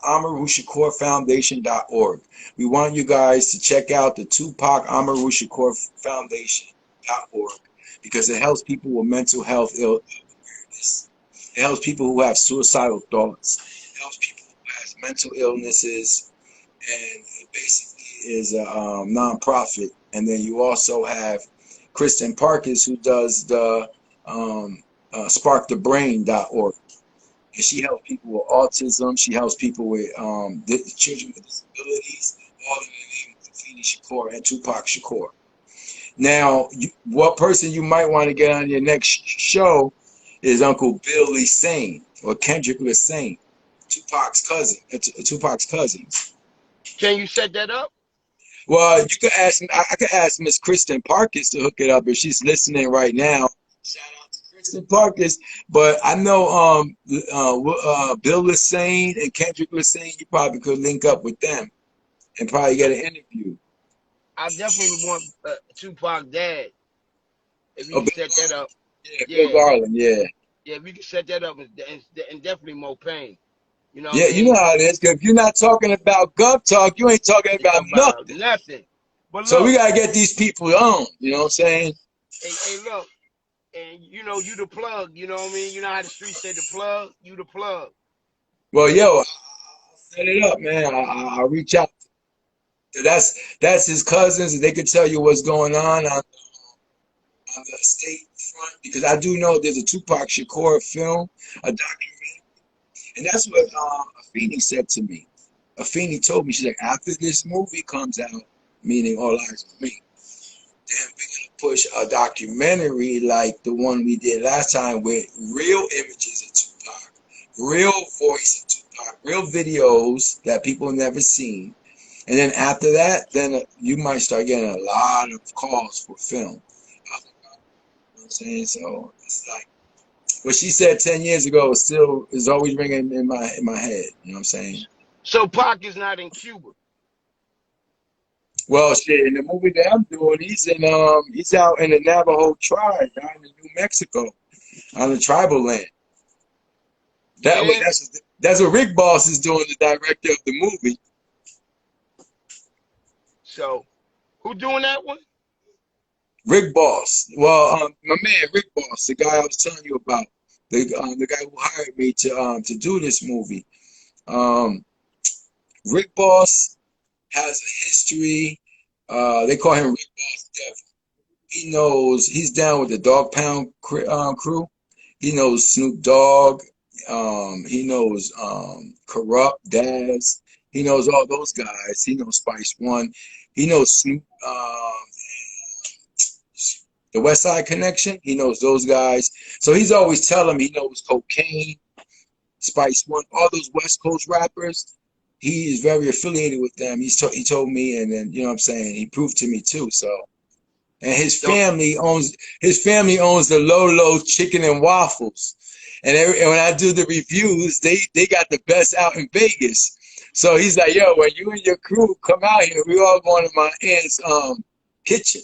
Amaru Shakur Foundation.org. We want you guys to check out the Tupac Amaru Shakur Foundation.org because it helps people with mental health awareness. It helps people who have suicidal thoughts. It helps people who have mental illnesses. And it basically is a nonprofit. And then you also have Kristen Parkes, who does the sparkthebrain.org. And she helps people with autism. She helps people with children with disabilities, all in the name of Afeni Shakur and Tupac Shakur. Now, what person you might want to get on your next show is Uncle Bill Lesane or Kendrick Lesane, Tupac's cousins. Can you set that up? Well, you could ask. I could ask Miss Kristen Parkes to hook it up if she's listening right now. Shout out to Kristen Parkes. But I know Bill Lesane and Kendrick Lesane. You probably could link up with them and probably get an interview. I definitely want Tupac dad. If you Oh, can set that up. Yeah, Bill Garland. Yeah. Yeah, if you can set that up, and definitely Mo Pain. You know what Yeah, I mean? you know how it is. Cause if you're not talking about Gov Talk, you ain't talking about nothing. But So look, we gotta get these people on. You know what I'm saying? Hey, look, and you know you the plug. You know what I mean? You know how the streets say the plug. You the plug. Well, yo, I'll set it up, man. I'll reach out. That's his cousins, and they could tell you what's going on the state front, because I do know there's a Tupac Shakur film, a documentary, and that's what Afeni said to me. Afeni told me, she's like, after this movie comes out, meaning All Eyes on Me, then we're gonna push a documentary like the one we did last time with real images of Tupac, real voice of Tupac, real videos that people never seen. And then after that, then you might start getting a lot of calls for film. You know what I'm saying? So it's like what she said 10 years ago is always ringing in my head. You know what I'm saying? So Pac is not in Cuba. Well, shit, in the movie that I'm doing, he's out in the Navajo tribe down in New Mexico on the tribal land. That's what Rick Boss is doing, the director of the movie. So who doing that one? Rick Boss. Well, my man Rick Boss, the guy I was telling you about, the guy who hired me to do this movie. Rick Boss has a history. They call him Rick Boss Devil. He's down with the Dog Pound crew. He knows Snoop Dogg. He knows Corrupt Daz. He knows all those guys. He knows Spice One. He knows Snoop. The West Side Connection. He knows those guys. So he's always telling me he knows Cocaine, Spice One, all those West Coast rappers. He is very affiliated with them. He told me, and then you know what I'm saying. He proved to me too. So, and his family owns the Lolo Chicken and Waffles. And when I do the reviews, they got the best out in Vegas. So he's like, yo, when you and your crew come out here, we all going to my aunt's kitchen.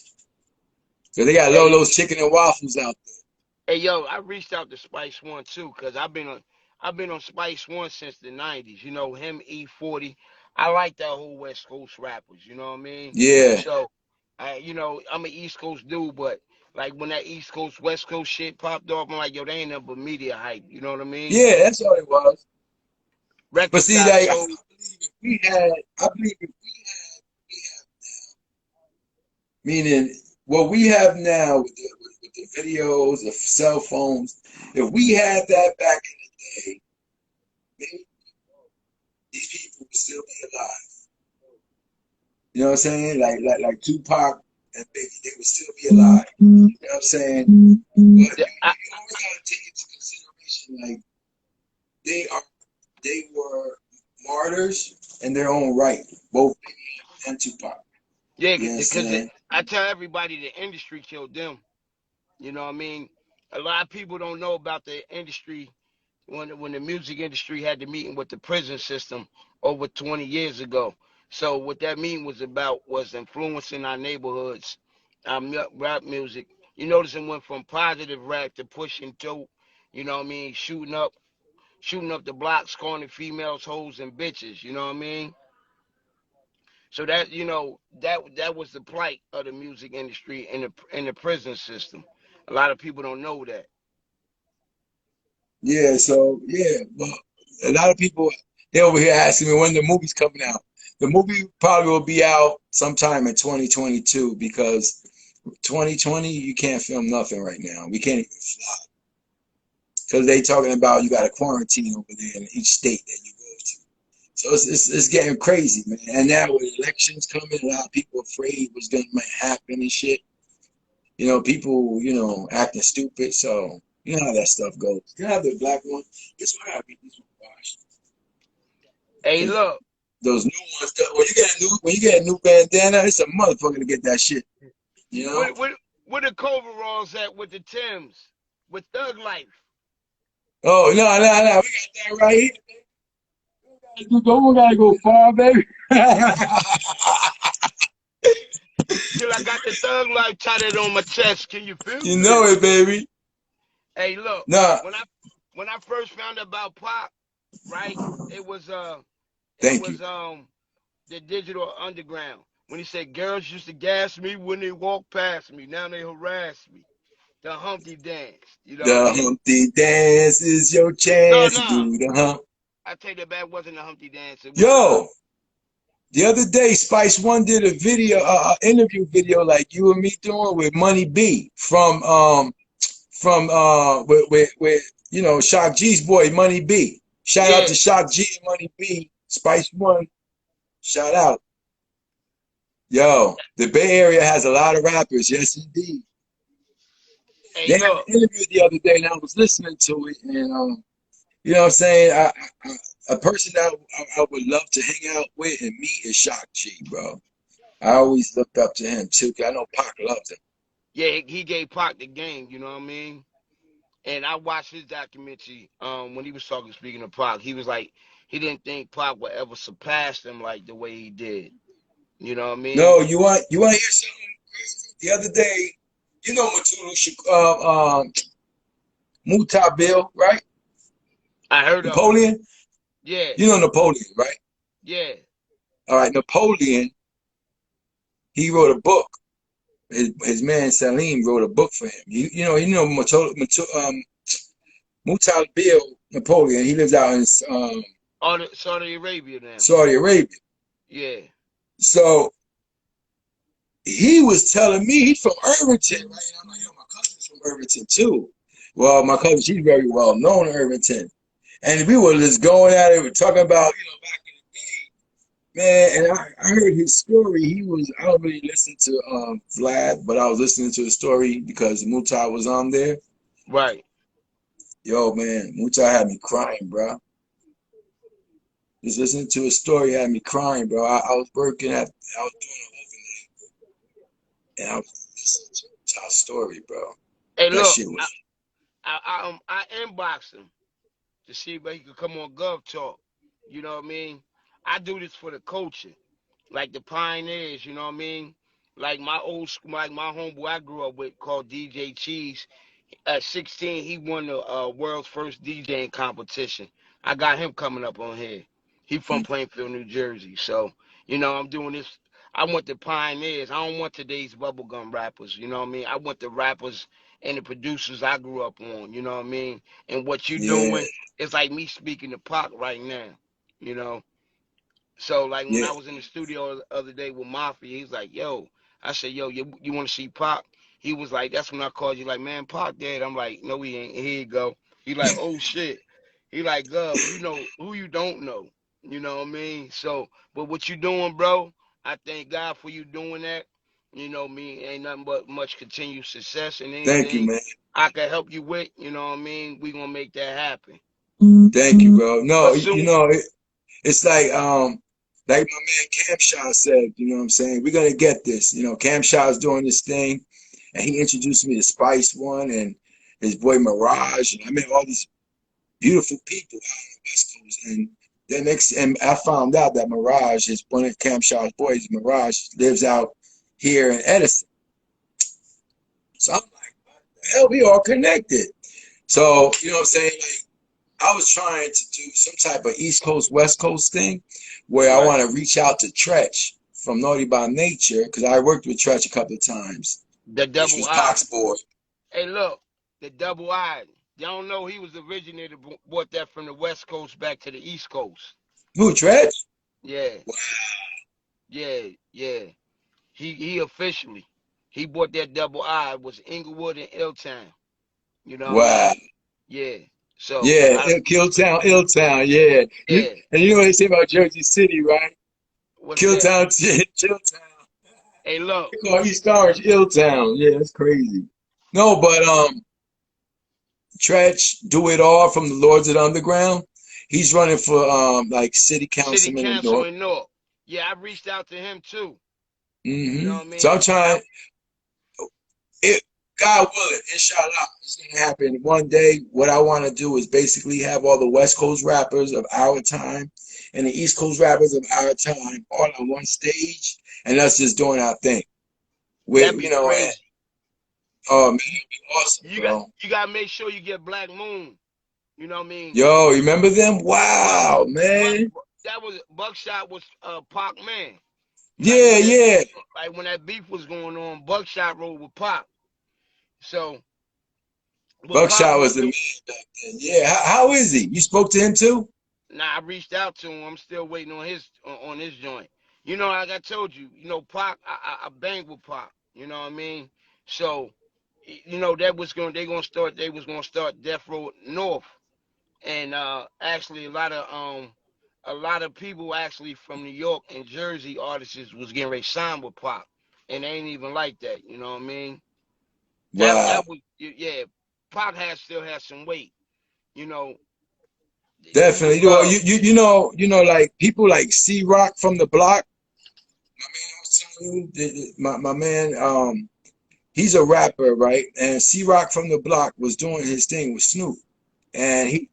So they got Lolo's Chicken and Waffles out there. Hey, yo, I reached out to Spice One too, cause I've been on Spice One since the '90s. You know him, E40. I like that whole West Coast rappers. You know what I mean? Yeah. So, I'm an East Coast dude, but like when that East Coast West Coast shit popped off, I'm like, yo, they ain't nothing but media hype. You know what I mean? Yeah, that's all it was. Records but see, like, I believe if we have now, meaning what we have now with the videos, the cell phones, if we had that back in the day, maybe would still be alive. You know what I'm saying? Like Tupac and Biggie, they would still be alive. You know what I'm saying? But you always gotta take into consideration, like they were martyrs in their own right, both Biggie and Tupac. Yeah, You because understand? I tell everybody the industry killed them. You know what I mean? A lot of people don't know about the industry when the music industry had the meeting with the prison system over 20 years ago. So what that mean was influencing our neighborhoods, rap music. You notice it went from positive rap to pushing dope. You know what I mean? Shooting up the block, scorning females, hoes, and bitches. You know what I mean? So that that was the plight of the music industry in the prison system. A lot of people don't know that. Yeah, so yeah, but a lot of people they over here asking me when the movie's coming out. The movie probably will be out sometime in 2022 because 2020 you can't film nothing right now. We can't even fly because they talking about you got a quarantine over there in each state that you go to. So it's getting crazy, man. And now with elections coming, a lot of people afraid what's gonna might happen and shit. You know, people, acting stupid. So you know how that stuff goes. You have the black one. Guess what? I gotta beat this one washed. Hey, 'Cause look, those new ones, when you get a new bandana, it's a motherfucker to get that shit. You know? where the coveralls at with the Tims, with Thug Life? Oh no, no, no. We got that right here. We gotta go far, baby. Till I got the Thug Life tatted on my chest. Can you feel You know this? it, baby. Hey, look, Nah, when I first found out about Pop, right? It was it thank you. was the Digital Underground. When he said girls used to gas me when they walk past me, now they harass me. The Humpty Dance, you know what I The mean? Humpty Dance is your No, chance to no, do the hump. I take that back. It wasn't the Humpty Dance. It was Yo, the other day, Spice One did a video, interview video like you and me doing with Money B with Shock G's boy Money B. Shout out yeah. to Shock G and Money B. Spice One, shout out. Yo, the Bay Area has a lot of rappers. Yes, indeed. Hey, They had an look. interview the other day, and I was listening to it, and you know what I'm saying? A person that I would love to hang out with and meet is Shock G, bro. I always looked up to him too, 'cause I know Pac loves him. Yeah, he gave Pac the game. You know what I mean? And I watched his documentary. When he was speaking of Pac, he was like, he didn't think Pac would ever surpass him like the way he did. You know what I mean? No, you want to hear something crazy? The other day, you know Muta Bill, right? I heard of him. Napoleon. Yeah, You know Napoleon, right? yeah. All right, Napoleon. He wrote a book. His man Salim wrote a book for him. Muta Bill Napoleon. He lives out in All the Saudi Arabia now. Saudi Arabia. Yeah. So he was telling me he's from Irvington, right? And I'm like, yo, my cousin's from Irvington too. Well, my cousin, she's very well known in Irvington. And we were just going at it, we're talking about, back in the day, man. And I heard his story. I don't really listen to Vlad, but I was listening to his story because Mutai was on there. Right. Yo, man, Mutai had me crying, bro. Just listening to his story had me crying, bro. I was I was doing an overnight, and I was listening to Mutai's story, bro. Hey, That look, shit was. I inboxed him to see if he could come on Gov Talk. You know what I mean? I do this for the culture, like the pioneers. You know what I mean? Like my old school, like my homeboy I grew up with called DJ Cheese. At 16, he won the world's first DJing competition. I got him coming up on here. He from Plainfield, New Jersey. So, I'm doing this. I want the pioneers. I don't want today's bubblegum rappers. You know what I mean? I want the rappers and the producers I grew up on. You know what I mean? And what you Yeah, doing, it's like me speaking to Pac right now. You know? So, like, when yeah. I was in the studio the other day with Mafia, he's like, yo, I said, yo, you want to see Pac? He was like, that's when I called you, like, man, Pac dead. I'm like, no, he ain't. Here you go. He like, oh, shit. He like, Gov, you know, who you don't know? You know what I mean? So, but what you doing, bro? I thank God for you doing that. You know me, ain't nothing but much continued success and Thank you, anything man. I can help you with. You know what I mean? We gonna make that happen. Thank you, bro. No, But you soon, know, it's like my man Cam Shaw said, you know what I'm saying? We're gonna get this. You know, Cam Shaw's doing this thing, and he introduced me to Spice One and his boy Mirage, and I met all these beautiful people out on the West Coast. And and I found out that Mirage is one of Cam Shaw's boys. Mirage lives out here in Edison. So I'm like, what the hell? We all connected. So you know what I'm saying? Like, I was trying to do some type of East Coast, West Coast thing where I right? want to reach out to Tretch from Naughty by Nature because I worked with Tretch a couple of times, The which double was I. Pac's boy. Hey, look, the double I. Y'all know he was the originator, brought that from the West Coast back to the East Coast. Who, Tretch? Yeah, Wow. yeah, yeah. He officially he bought that double I. It was Inglewood and Illtown. You know what I Wow. mean? Yeah. So Yeah, I Killtown, Illtown, yeah. yeah. And you know what they say about Jersey City, right? What's that? Killtown, Chilltown. Hey, look, They call East Orange Illtown. Yeah, that's crazy. No, but Tretch, Do It All from the Lords of the Underground. He's running for like city City councilman in Council North. in North. Yeah, I reached out to him too. You know what I So I'm mean? trying. It, God willing, inshallah, it's gonna happen one day. What I want to do is basically have all the West Coast rappers of our time and the East Coast rappers of our time all on one stage, and us just doing our thing. With That'd be you know, and, crazy. oh man, it'd be awesome, You got bro. you gotta make sure you get Black Moon. You know what I mean? Yo, remember them? Buck, Wow, Buck, man. that was Buckshot was Pac man. Like Yeah, yeah. when that beef was going on, Buckshot rode with Pac. So what Pac Buckshot was was the man doing. back then. Yeah, how is he? You spoke to him too? Now I reached out to him. I'm still waiting on his joint. You know, like I told you, Pac. I banged with Pac. You know what I mean? So, that was going. They gonna start. They was gonna start Death Row North, and actually a lot of people actually from New York and Jersey artists was getting ready to sign with Pac, and they ain't even like that. You know what I mean? Wow, That was yeah. Pac still has some weight. You know, he was definitely. Well, loved. you know, like people like C Rock from the block. My man, I was telling you, my man, he's a rapper, right? And C Rock from the block was doing his thing with Snoop, and he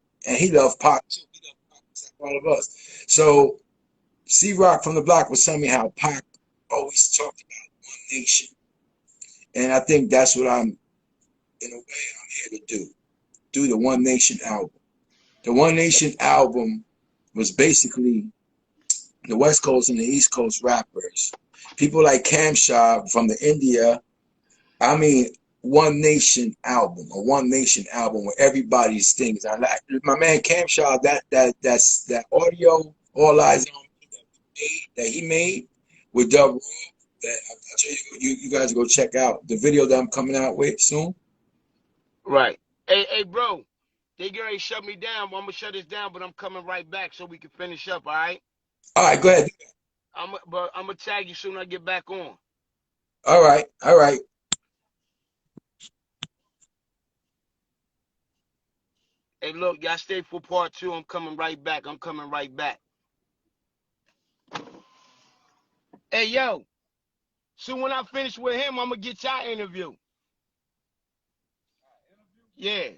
loved Pac too. He loved Pac just like all of us. So C Rock from the block was telling me how Pac always talked about one nation, and I think that's what in a way, I'm here to do the One Nation album. The One Nation album was basically the West Coast and the East Coast rappers. People like Cam Shaw from the India. I mean, One Nation album, a One Nation album where everybody's things. I like my man Cam Shaw. That audio, All Eyes on Me that he made with Dub Raw. That I'll tell you guys go check out the video that I'm coming out with soon. Right. Hey, bro. They get ready to shut me down. I'm gonna shut this down, but I'm coming right back so we can finish up. All right. All right, go ahead. But I'm gonna tag you soon as I get back on. All right, all right. Hey, look, y'all stay for part two. I'm coming right back. I'm coming right back. Hey, yo. So when I finish with him, I'm gonna get y'all interview. Yeah.